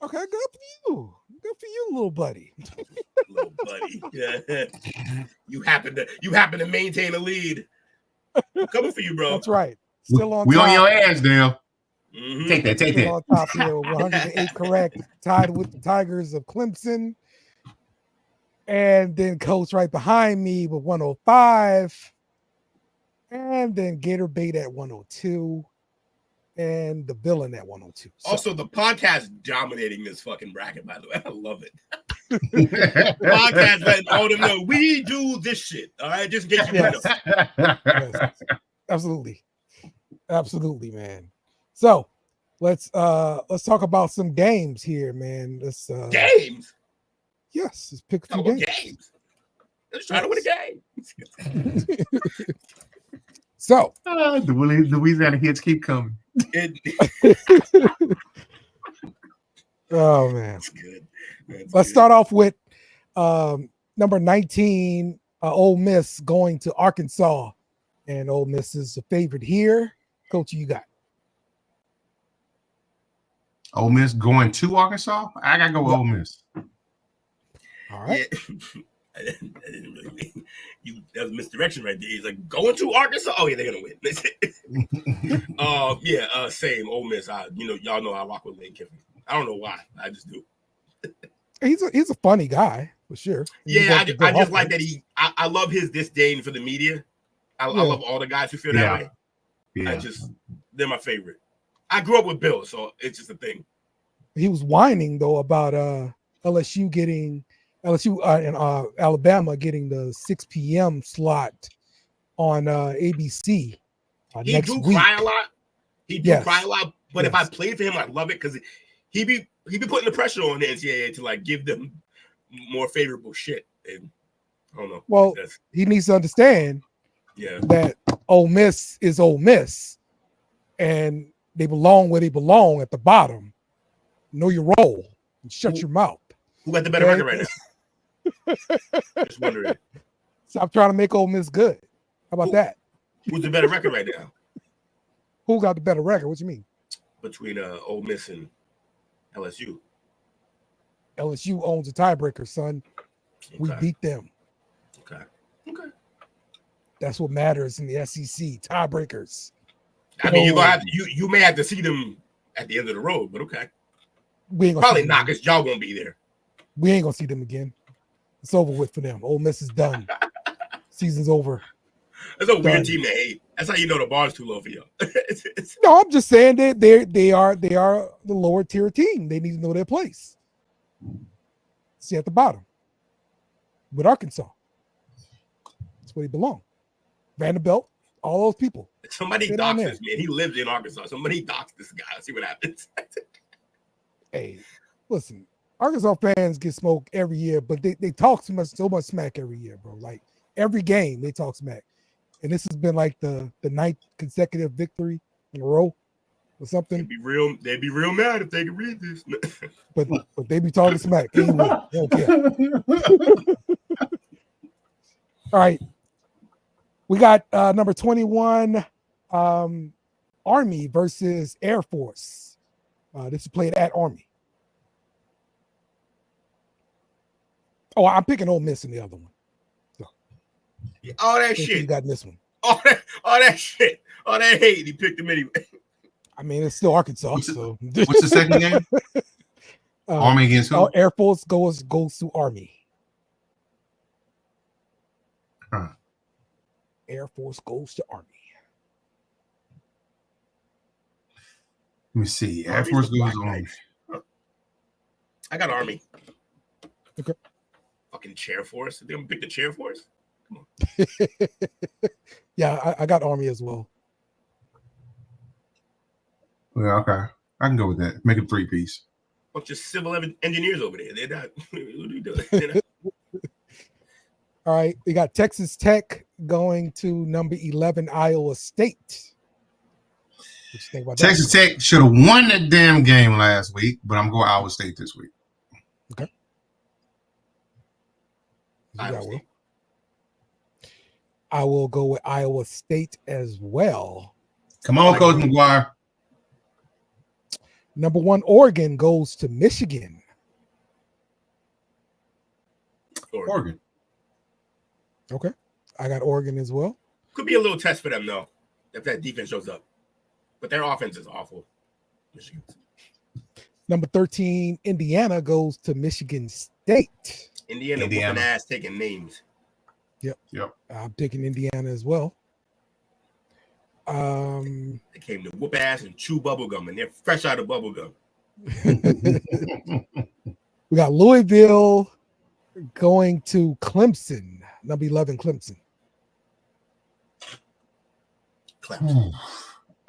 Okay, good for you. Good for you, little buddy. Little buddy. Yeah. You happen to maintain a lead. I'm coming for you, bro. That's right. Still on we top. On your ass, Dale. Mm-hmm. Take that. Still on top here, 108 correct, tied with the Tigers of Clemson. And then Coach right behind me with 105. And then Gator Bait at 102. And the villain at 102. So, also, the podcast dominating this fucking bracket, by the way. I love it. Podcast letting all them know we do this shit. All right, just in case you know. Yes. Absolutely, man. So let's talk about some games here, man. Games. Yes, let's pick a few games. Let's try to win a game. So the Louisiana hits keep coming. Oh man, that's good. Let's start off with number 19, Ole Miss going to Arkansas, and Ole Miss is the favorite here. Coach, you got Ole Miss going to Arkansas? I gotta go with Ole Miss. All right. Yeah. I didn't really mean you. That was misdirection right there. He's like going to Arkansas. Oh yeah, they're gonna win. Same Ole Miss. Y'all know I rock with Lane Kiffin. I don't know why. I just do. He's a funny guy for sure. Yeah, I just like that I love his disdain for the media. I love all the guys who feel that way. Yeah. They're my favorite. I grew up with Bill, so it's just a thing. He was whining though about LSU and Alabama getting the 6 p.m. slot on ABC next week. Cry a lot. He do cry a lot. But if I played for him, I'd love it because he be putting the pressure on the NCAA to like give them more favorable shit. And I don't know. Well, he needs to understand that Ole Miss is Ole Miss, and they belong where they belong at the bottom. Know your role and shut your mouth. Who got the better record right now? Just wondering. Stop trying to make Ole Miss good. How about that? Who's the better record right now? Who got the better record? What you mean? Between Ole Miss and LSU. LSU owns a tiebreaker, son. Okay. We beat them. Okay. That's what matters in the SEC. Tiebreakers. I mean, you may have to see them at the end of the road, but okay. We ain't gonna probably not because y'all won't be there. We ain't gonna see them again. It's over with for them. Ole Miss is done. Season's over. That's a weird team to hate. That's how you know the bar's too low for y'all. No, I'm just saying that they are the lower tier team. They need to know their place. See at the bottom with Arkansas. That's where they belong. Vanderbilt, all those people. Somebody dox this man. He lives in Arkansas. Somebody dox this guy. Let's see what happens. Hey, listen. Arkansas fans get smoked every year, but they talk so much smack every year, bro. Like every game they talk smack. And this has been like the 9th consecutive victory in a row or something. They'd be real mad if they could read this. but they be talking smack anyway. They don't care. All right. We got number 21, Army versus Air Force. This is played at Army. Oh, I'm picking Ole Miss in the other one. So, all that shit. You got this one. All that shit. All that hate. He picked him anyway. I mean, it's still Arkansas. What's the second game? Army against who? Air Force goes to Army. Huh. Air Force goes to Army. Let me see. Air Force goes to Army. I got Army. Okay. Fucking chair force. They gonna pick the chair force? Come on. Yeah, I got Army as well. Yeah, okay. I can go with that. Make a 3-piece. Bunch of civil engineers over there. They're not. What are you doing? All right. We got Texas Tech going to number 11 Iowa State. What you think about Texas that? Tech should have won that damn game last week, but I'm going Iowa State this week. Okay. Iowa State. I will go with Iowa State as well. Come on, Coach McGuire. Number 1 Oregon goes to Michigan. Oregon. Okay. I got Oregon as well. Could be a little test for them, though, if that defense shows up. But their offense is awful. Michigan. Number 13, Indiana goes to Michigan State. Indiana. Whooping ass taking names. Yep. I'm taking Indiana as well. They came to whoop ass and chew bubblegum, and they're fresh out of bubblegum. We got Louisville going to Clemson. Number 11, Clemson.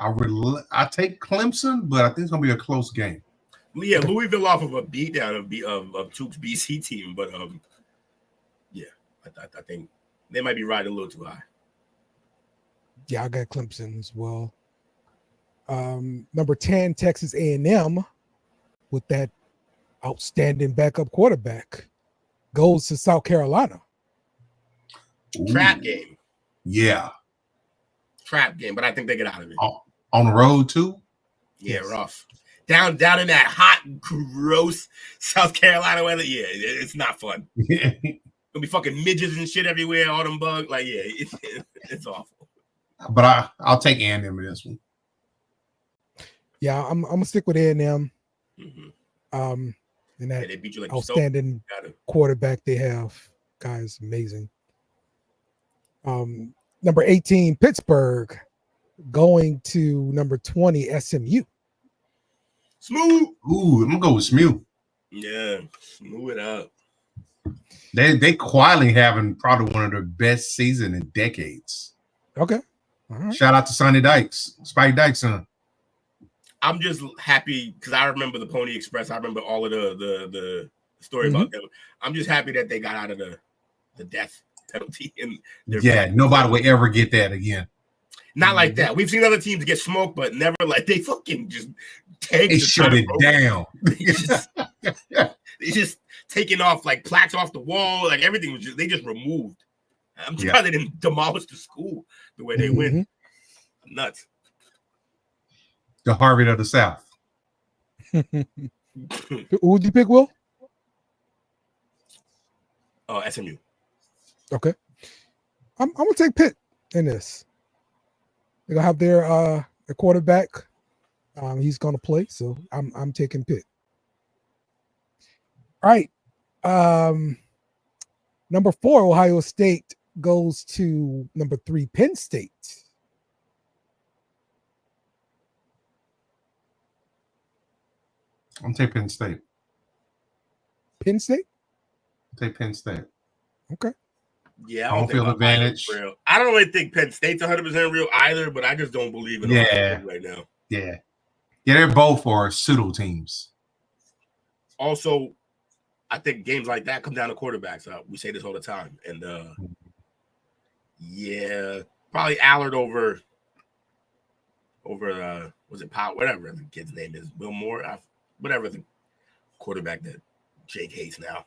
I take Clemson, but I think it's gonna be a close game. Yeah, Louisville off of a beatdown of Duke's BC team, but yeah, I think they might be riding a little too high. Yeah, I got Clemson as well. Number 10, Texas A&M, with that outstanding backup quarterback, goes to South Carolina. Trap game. Yeah. Trap game, but I think they get out of it. On the road too? Yeah, yes. Rough. Down in that hot, gross South Carolina weather. Yeah, it's not fun. Gonna be fucking midgets and shit everywhere, all them bugs. Like, yeah, it's awful. But I'll take A&M in this one. Yeah, I'm gonna stick with A&M. Mm-hmm. And that they beat you like outstanding quarterback they have. Guy's amazing. Number 18, Pittsburgh, going to number 20, SMU. Smooth. Ooh, I'm gonna go with SMU. Yeah, smooth it up. They quietly having probably one of their best season in decades. Okay. All right. Shout out to Sonny Dykes, Spike Dykes' son. I'm just happy because I remember the Pony Express. I remember all of the story about them. I'm just happy that they got out of the death penalty. Nobody will ever get that again. Not like that. We've seen other teams get smoked, but never like they fucking just take it. Shut it down. They just taking off like plaques off the wall. Like everything was they just removed. I'm surprised they didn't demolish the school the way they went. Nuts. The Harvard of the South. Who would you pick, Will? SMU. Okay. I'm gonna take Pitt in this. They're gonna have their quarterback. He's gonna play, so I'm taking Pitt. All right. Number 4, Ohio State goes to number 3, Penn State. I'm taking Penn State. Penn State? Take Penn State. Okay. Yeah, I don't feel advantage. Real. I don't really think Penn State's 100% real either, but I just don't believe in it right now. Yeah, they're both for pseudo teams. Also, I think games like that come down to quarterbacks. We say this all the time, and probably Allard over was it Powell? Whatever the kid's name is, Will Moore, whatever the quarterback that Jake hates now.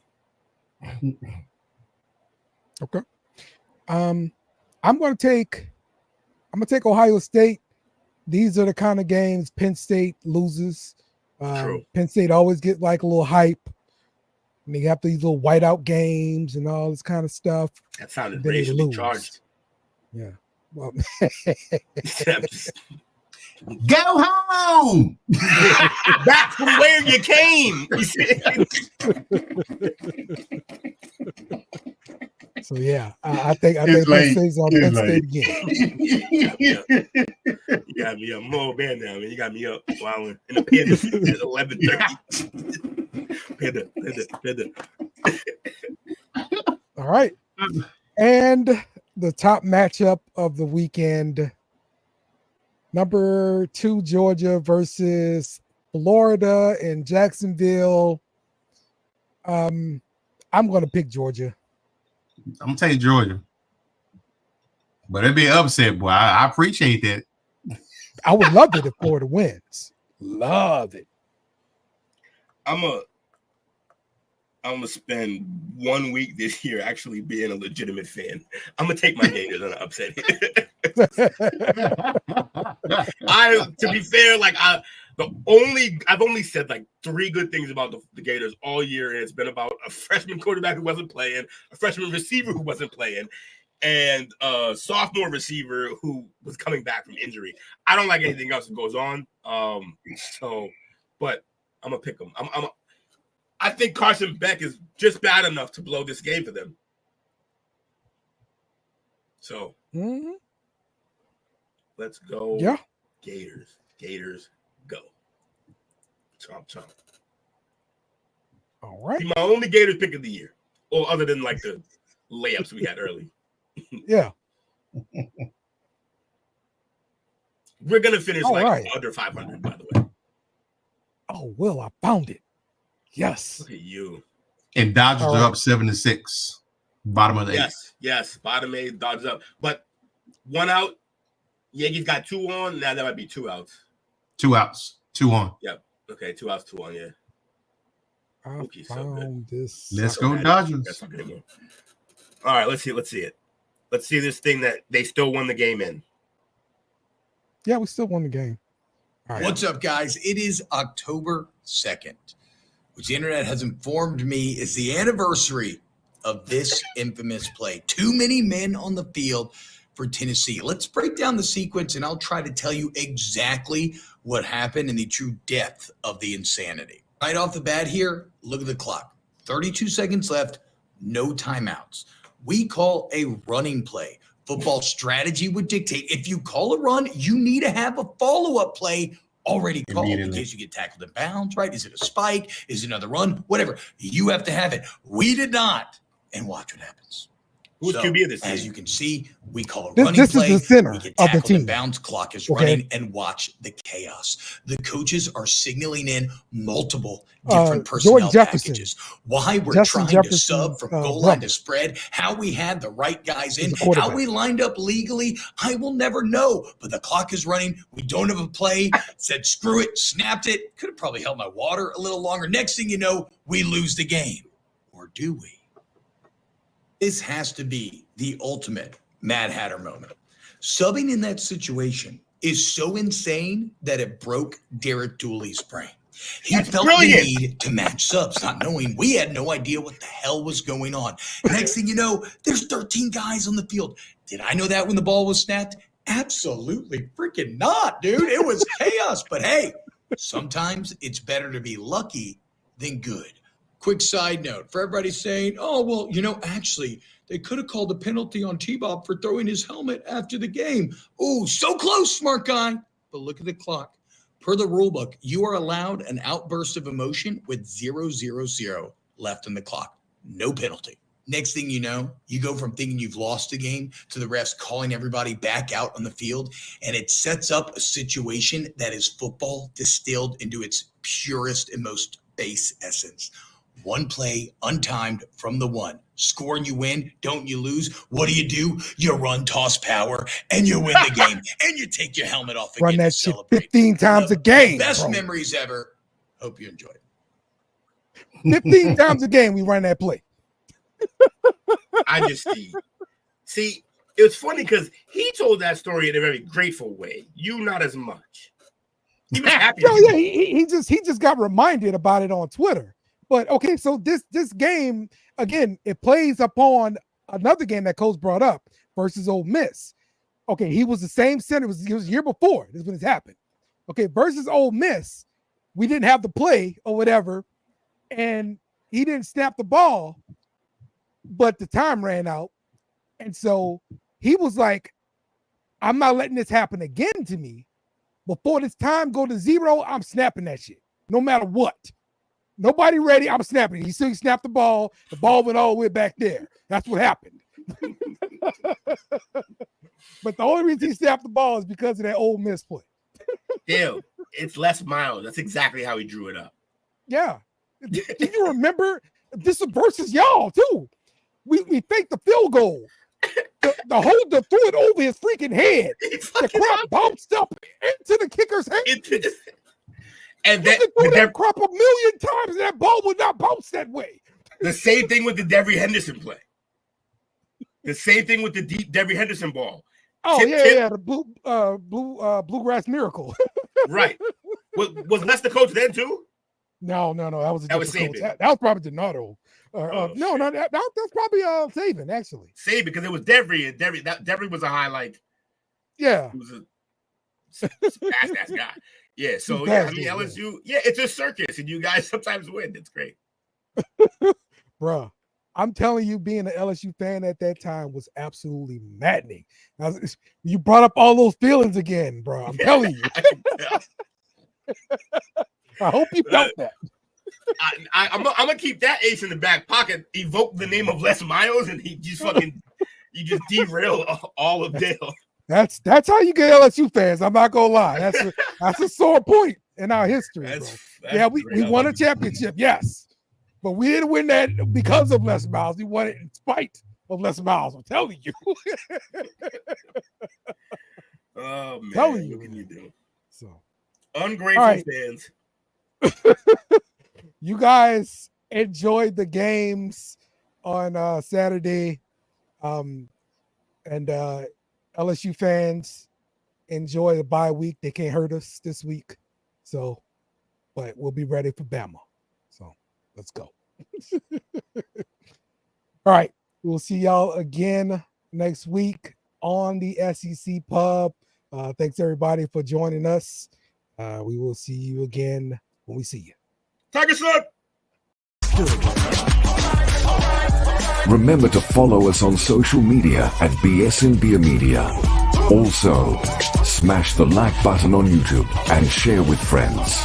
Okay. I'm gonna take Ohio State. These are the kind of games Penn State loses. Penn State always get like a little hype. And they have these little whiteout games and all this kind of stuff. That sounded racially charged. Yeah. Well, go home. Back from where you came. So yeah, I think Penn State's on Penn State again. You got me up. I'm all bad now, man. You got me up while in the pen at 11:30. All right. And the top matchup of the weekend. Number 2, Georgia versus Florida in Jacksonville. I'm going to pick Georgia. I'm going to take Georgia. But it'd be an upset, boy. I appreciate that. I would love it if Florida wins. Love it. I'm gonna spend 1 week this year actually being a legitimate fan. I'm gonna take my Gators on an upset. To be fair, like I've only said like 3 good things about the Gators all year, and it's been about a freshman quarterback who wasn't playing, a freshman receiver who wasn't playing, and a sophomore receiver who was coming back from injury. I don't like anything else that goes on. But I'm gonna pick them. I think Carson Beck is just bad enough to blow this game for them. So let's go. Yeah. Gators. Gators, go. Chomp, chomp. All right. My only Gators pick of the year. Well, other than like the layups we had early. Yeah. We're going to finish under 500, by the way. Oh, Will, I found it. Yes. Look at you. And Dodgers are up 7-6. Bottom of the 8. Yes. Bottom 8, Dodgers up. But 1 out. Yankees got 2 on. Now that might be 2 outs. 2 outs. 2 on. Yep. Okay, 2 outs, 2 on, yeah. I found this. Let's go, Dodgers. All right, let's see it. Let's see this thing that they still won the game in. Yeah, we still won the game. All right. What's up, guys? It is October 2nd, which the internet has informed me is the anniversary of this infamous play. Too many men on the field for Tennessee. Let's break down the sequence, and I'll try to tell you exactly what happened and the true depth of the insanity. Right off the bat here, look at the clock. 32 seconds left, no timeouts. We call a running play. Football strategy would dictate if you call a run, you need to have a follow-up play already called in case you get tackled in bounds, right? Is it a spike? Is it another run? Whatever. You have to have it. We did not. And watch what happens. Who's QB of this team? As you can see, we call a running play. This is the center we get of the team. In bounds, clock is running, and watch the chaos. The coaches are signaling in multiple different personnel packages. Why we're trying to sub from goal line to spread, how we had the right guys in, how we lined up legally, I will never know. But the clock is running. We don't have a play. Said, screw it, snapped it. Could have probably held my water a little longer. Next thing you know, we lose the game. Or do we? This has to be the ultimate Mad Hatter moment. Subbing in that situation is so insane that it broke Derek Dooley's brain. He felt the need to match subs, not knowing we had no idea what the hell was going on. Next thing you know, there's 13 guys on the field. Did I know that when the ball was snapped? Absolutely freaking not, dude. It was chaos. But hey, sometimes it's better to be lucky than good. Quick side note for everybody saying, oh, well, actually, they could have called a penalty on T-Bob for throwing his helmet after the game. Oh, so close, smart guy. But look at the clock. Per the rule book, you are allowed an outburst of emotion with 0:00 left on the clock. No penalty. Next thing you know, you go from thinking you've lost the game to the refs calling everybody back out on the field, and it sets up a situation that is football distilled into its purest and most base essence. One play, untimed from the 1. Score and you win. Don't you lose. What do? You run, toss power, and you win the game. And you take your helmet off again. Run that shit 15 times a game. Best memories ever. Hope you enjoyed it. 15 times a game we run that play. I just see, it was funny because he told that story in a very grateful way. You not as much. He was happy. He just got reminded about it on Twitter. But okay, so this game, again, it plays upon another game that Coach brought up versus Ole Miss. Okay, he was the same center. It was the year before. This is when this happened. Okay, versus Ole Miss, we didn't have the play or whatever, and he didn't snap the ball, but the time ran out. And so he was like, I'm not letting this happen again to me. Before this time go to 0, I'm snapping that shit, no matter what. Nobody ready. I'm snapping it. He snapped the ball. The ball went all the way back there. That's what happened. But the only reason he snapped the ball is because of that Ole Miss play. Dude, it's Les Miles. That's exactly how he drew it up. Yeah. Do you remember? This is versus y'all, too. We faked the field goal. the holder threw it over his freaking head. The crap bounced up into the kicker's hand. And that threw that crap a million times, and that ball would not bounce that way. The same thing with the Devery Henderson play. The same thing with the deep Devery Henderson ball. Oh, the bluegrass miracle. Right. Was Les the coach then too? No. That was coach. That was probably Donato. That's probably Saban, actually. Saban, because it was Devery, and Devery was a highlight. Yeah. He was a fast-ass guy. Yeah, so LSU, it's a circus, and you guys sometimes win. It's great. Bruh, I'm telling you, being an LSU fan at that time was absolutely maddening. You brought up all those feelings again, bro. I'm telling you. I hope you felt that. I'm gonna keep that ace in the back pocket. Evoke the name of Les Miles, and you just derail all of Dale. That's how you get LSU fans. I'm not gonna lie. That's a sore point in our history, bro. We won a championship, yes, but we didn't win that because of Les Miles. We won it in spite of Les Miles. I'm telling you. Oh man, telling you, what can you do? So ungrateful fans. You guys enjoyed the games on Saturday, and LSU fans enjoy the bye week. They can't hurt us this week, but we'll be ready for Bama. So let's go. All right, we'll see y'all again next week on the SEC Pub. Thanks everybody for joining us. We will see you again when we see you. Tiger Slip! Remember to follow us on social media at BSNBeer Media. Also, smash the like button on YouTube and share with friends.